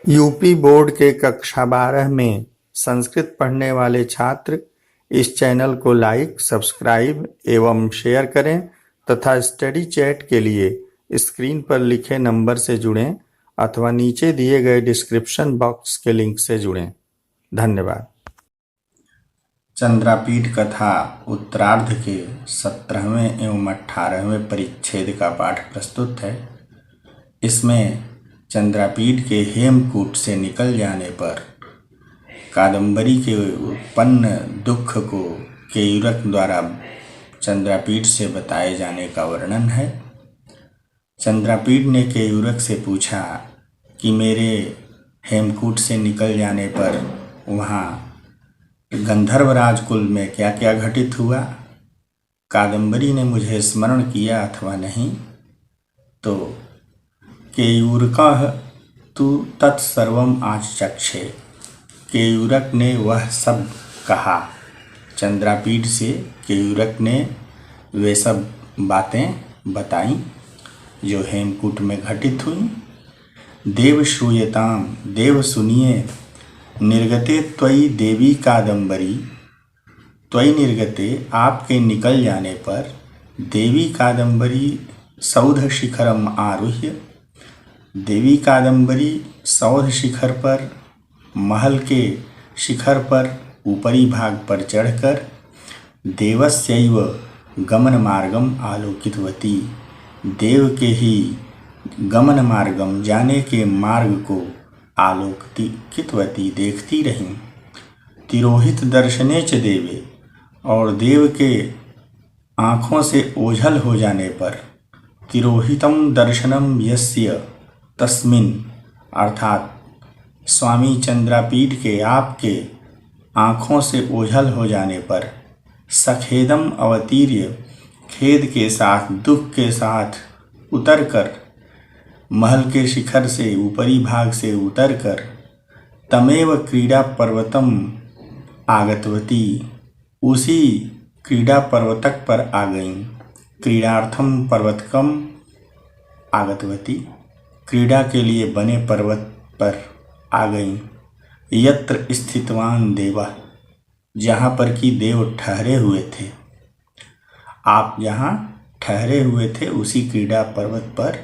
UP board के कक्षा 12 में संस्कृत पढ़ने वाले छात्र इस चैनल को लाइक, सब्सक्राइब एवं शेयर करें तथा स्टडी चैट के लिए स्क्रीन पर लिखे नंबर से जुड़ें अथवा नीचे दिए गए डिस्क्रिप्शन बॉक्स के लिंक से जुड़ें। धन्यवाद। चंद्रापीठ कथा उत्तरार्ध के 17वें एवं 18वें परिच्छेद का पाठ प्रस्तुत है। इसमें चंद्रापीठ के हेमकूट से निकल जाने पर कादंबरी के उत्पन्न दुख को केयूरक द्वारा चंद्रापीठ से बताए जाने का वर्णन है। चंद्रापीठ ने केयूरक से पूछा कि मेरे हेमकूट से निकल जाने पर वहाँ गंधर्व राजकुल में क्या क्या घटित हुआ, कादंबरी ने मुझे स्मरण किया अथवा नहीं। तो केयूरकः तु तत्सर्वम् आचक्षे, केयूरक ने वह सब कहा। चंद्रापीठ से केयूरक ने वे सब बातें बताई जो हेमकूट में घटित हुई। देव श्रूयताम, देव सुनिए, निर्गते त्वयि देवी कादंबरी, त्वयि निर्गते आपके निकल जाने पर देवी कादंबरी सौध शिखरम आरुह्य, देवी कादंबरी सौध शिखर पर, महल के शिखर पर ऊपरी भाग पर चढ़कर देवस्यैव गमन मार्गम आलोकितवती, देव के ही गमन मार्गम जाने के मार्ग को आलोकितवती देखती रहीं। तिरोहित दर्शने च देवे, और देव के आँखों से ओझल हो जाने पर, तिरोहितम दर्शनम यस्य तस्मिन, अर्थात स्वामी चंद्रापीठ के आपके आँखों से ओझल हो जाने पर, सखेदम अवतीर्य, खेद के साथ दुख के साथ उतरकर, महल के शिखर से ऊपरी भाग से उतरकर, तमेव क्रीड़ा पर्वतम आगतवती, उसी क्रीड़ा पर्वतक पर आ गईं। क्रीड़ार्थम पर्वतकम आगतवती, क्रीड़ा के लिए बने पर्वत पर आ गईं। यत्र स्थितवान देवा, जहाँ पर कि देव ठहरे हुए थे, आप जहाँ ठहरे हुए थे उसी क्रीड़ा पर्वत पर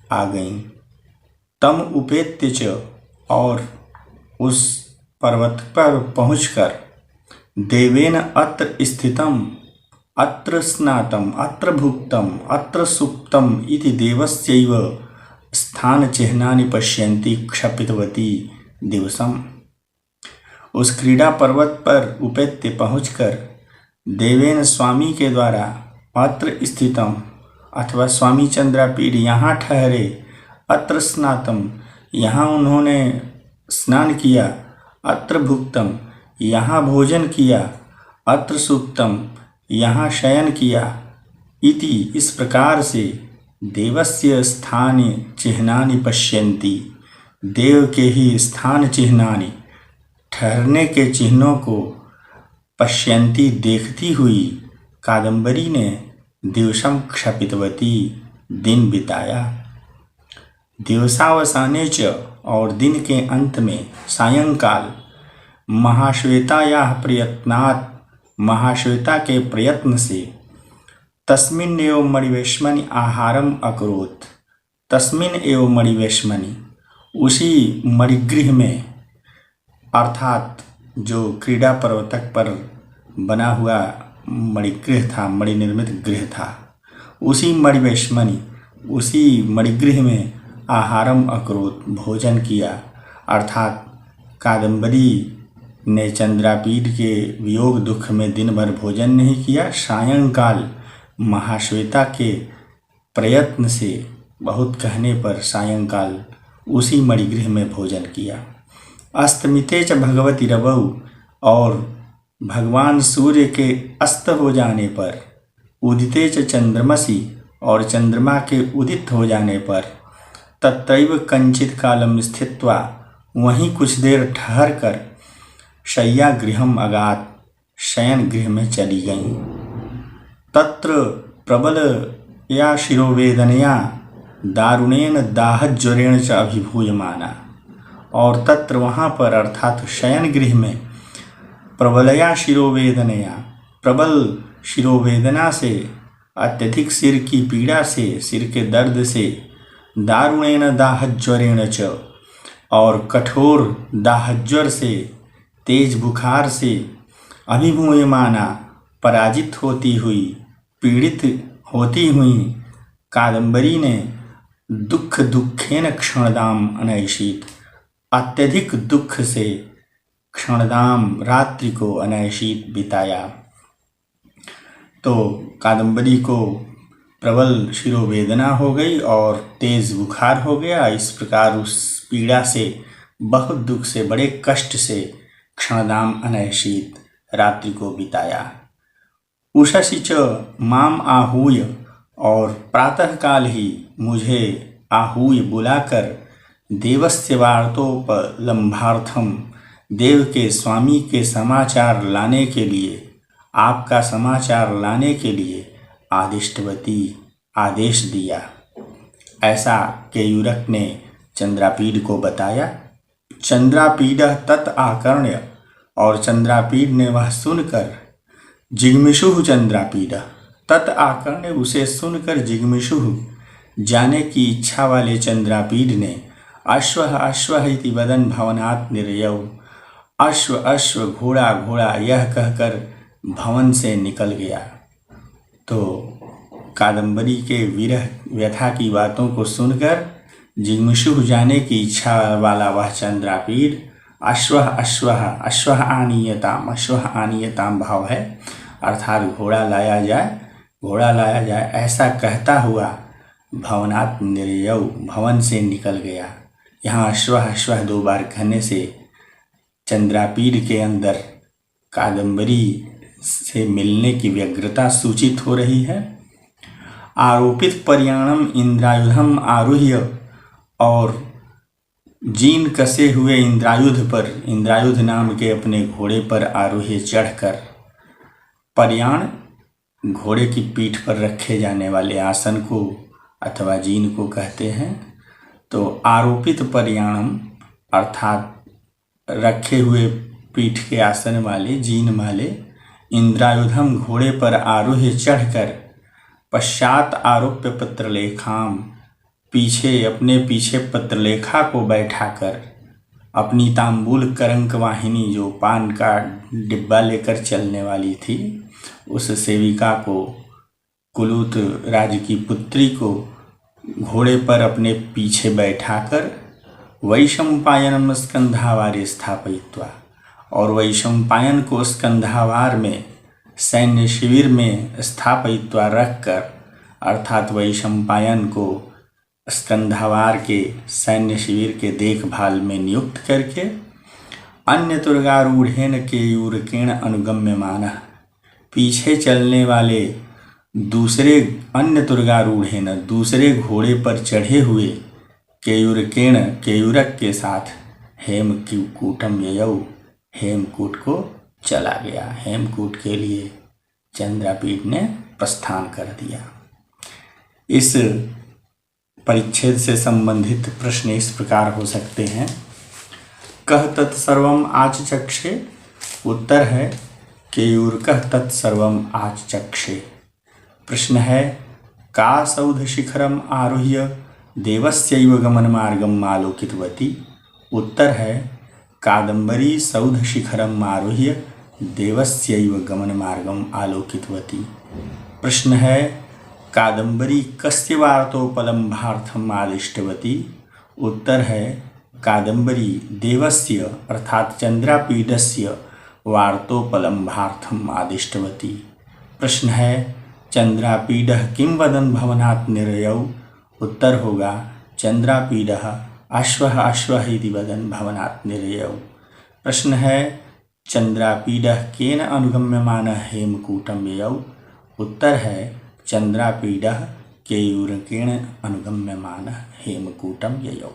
आ गईं। तम उपेत्य च, और उस पर्वत पर पहुंचकर, देवेन अत्र स्थितम, अत्र स्नातम, अत्र भुक्तम, अत्र सुप्तम इति देवस्यैव स्थान चिह्नानि पश्यन्ति क्षपितवती दिवसम। उस क्रीड़ा पर्वत पर उपेत्य पहुंचकर देवेन स्वामी के द्वारा अत्र स्थितम, अथवा स्वामी चंद्रापीठ यहाँ ठहरे, अत्र स्नातम, यहाँ उन्होंने स्नान किया, अत्र भुक्तम, यहाँ भोजन किया, अत्र सुप्तम, यहाँ शयन किया, इति इस प्रकार से देवस्य स्थानि चिह्नानि पश्यन्ति, देव के ही स्थान चिह्नानि, ठहरने के चिन्हों को, पश्यन्ति देखती हुई, कादंबरी ने दिवसम क्षपितवती, दिन बिताया। दिवसावसाने च, और दिन के अंत में, सायंकाल, महाश्वेतायाः प्रयत्नात्, महाश्वेता के प्रयत्न से, तस्मिन् एव मणिवेश्मनि आहारम अकरोत्, तस्मिन् एव मणिवेश्मनि, उसी मणिगृह में, अर्थात जो क्रीड़ा पर्वतक पर बना हुआ मणिगृह था, मणिनिर्मित गृह था, उसी मणिवेश्मनि, उसी मणिगृह में आहारम अकरोत्, भोजन किया। अर्थात कादंबरी ने चंद्रापीठ के वियोग दुख में दिन भर भोजन नहीं किया, सायंकाल महाश्वेता के प्रयत्न से, बहुत कहने पर सायंकाल उसी मणिगृह में भोजन किया। अस्तमिते च भगवती रवौ, और भगवान सूर्य के अस्त हो जाने पर, उदिते च चंद्रमसि, और चंद्रमा के उदित हो जाने पर, तत्रैव कंचित कालम स्थित्वा, वहीं कुछ देर ठहर कर, शय्या गृहम अगात, शयन गृह में चली गईं। तत्र प्रबल या शिरोवेदनया दारुणेन दाहज्वरेण च अभिभूयमाना, और तत्र वहाँ पर अर्थात शयन गृह में प्रबलया शिरोवेदनया, प्रबल शिरोवेदना से, अत्यधिक सिर की पीड़ा से, सिर के दर्द से, दारुणेन दाहज्वरेण च, और कठोर दाहज्वर से, तेज बुखार से, अभिभूयमाना, पराजित होती हुई, पीड़ित होती हुई कादम्बरी ने दुख दुखेन क्षणदाम अनैषीत, अत्यधिक दुख से क्षणदाम रात्रि को अनैषीत बिताया। तो कादम्बरी को प्रबल शिरोवेदना हो गई और तेज बुखार हो गया। इस प्रकार उस पीड़ा से, बहुत दुख से, बड़े कष्ट से क्षणदाम अनैषीत रात्रि को बिताया। उषसि च माम आहूय, और प्रातःकाल ही मुझे आहूय बुलाकर, देवस्य वार्तोपलम्भार्थम, देव के स्वामी के समाचार लाने के लिए, आपका समाचार लाने के लिए आदिष्टवती, आदेश दिया। ऐसा केयूरक ने चंद्रापीड को बताया। चंद्रापीड तत् आकर्ण्य, और चंद्रापीड ने वह सुनकर, जिग्मिषुः चंद्रापीड, तत् आकर्ण्य उसे सुनकर, जिग्मिषुः जाने की इच्छा वाले चंद्रापीड ने, अश्वः अश्वः इति वदन् भवनात् निर्यौ, अश्व अश्व, घोड़ा घोड़ा, यह कहकर भवन से निकल गया। तो कादम्बरी के विरह व्यथा की बातों को सुनकर जिग्मिषुः जाने की इच्छा वाला वह चंद्रापीड, अश्वः अश्वः, अश्वः आनीयताम, अश्वः आनीयताम भाव है, अर्थात घोड़ा लाया जाए, घोड़ा लाया जाए, ऐसा कहता हुआ भवनात् निर्यौ, भवन से निकल गया। यहाँ अश्वः अश्वः 2 बार कहने से चंद्रापीड के अंदर कादम्बरी से मिलने की व्यग्रता सूचित हो रही है। आरोपित पर्याणम इंद्रायुधम आरुह्य, और जीन कसे हुए इंद्रायुध पर, इंद्रायुध नाम के अपने घोड़े पर आरोह्य चढ़कर, पर्याण घोड़े की पीठ पर रखे जाने वाले आसन को अथवा जीन को कहते हैं। तो आरोपित पर्याणम अर्थात रखे हुए पीठ के आसन वाले, जीन वाले, इंद्रायुधम घोड़े पर आरोह्य चढ़कर, पश्चात आरोप्य पत्रलेखाम, पीछे अपने पीछे पत्रलेखा को बैठाकर, अपनी तांबूल करंक वाहिनी, जो पान का डिब्बा लेकर चलने वाली थी, उस सेविका को, कुलूत राज की पुत्री को घोड़े पर अपने पीछे बैठाकर, वैशंपायनम स्कंधावारे स्थापयित्वा, और वैशंपायन को स्कंधावार में, सैन्य शिविर में स्थापयित्वा रखकर, अर्थात वैशंपायन को स्कंधावार के सैन्य शिविर के देखभाल में नियुक्त करके, अन्य तुर्गारूढ़ेन केयूरकेण अनुगम्यमानः, पीछे चलने वाले दूसरे, अन्य तुर्गारूढ़ेन, दूसरे घोड़े पर चढ़े हुए, केयूरकेण, केयूरक के साथ, हेमकूटम ययौ, हेमकूट को चला गया। हेमकूट के लिए चंद्रापीड ने प्रस्थान कर दिया। इस परिच्छेद से संबंधित प्रश्न इस प्रकार हो सकते हैं। कह तत्सर्वम आचचक्षे, उत्तर है केयूरकः तत्सर्वम आचचक्षे। प्रश्न है का सौध शिखरम आरुह्य देवस्यैव गमन मार्गम आलोकितवती, उत्तर है कादम्बरी सौध शिखरम आरुह्य देवस्यैव गमन मार्गम आलोकितवती। प्रश्न है कादम्बरी कस्य वार्तोपलम्भार्थम आदिष्टवती, उत्तर है कादम्बरी देवस्य अर्थात चंद्रापीडस्य वार्तोपलम्भार्थम आदिष्टवती। प्रश्न है चंद्रापीडः किं वदन् भवनात् निर्यौ, उत्तर होगा चंद्रापीडः अश्वः अश्वः इति वदन् भवनात् निर्यौ। प्रश्न है चंद्रापीडः केन अनुगम्यमानः हेमकूटम ययौ, उत्तर है चंद्रापीडः केयूरकेण अनुगम्यमानः हेमकूटम ययौ।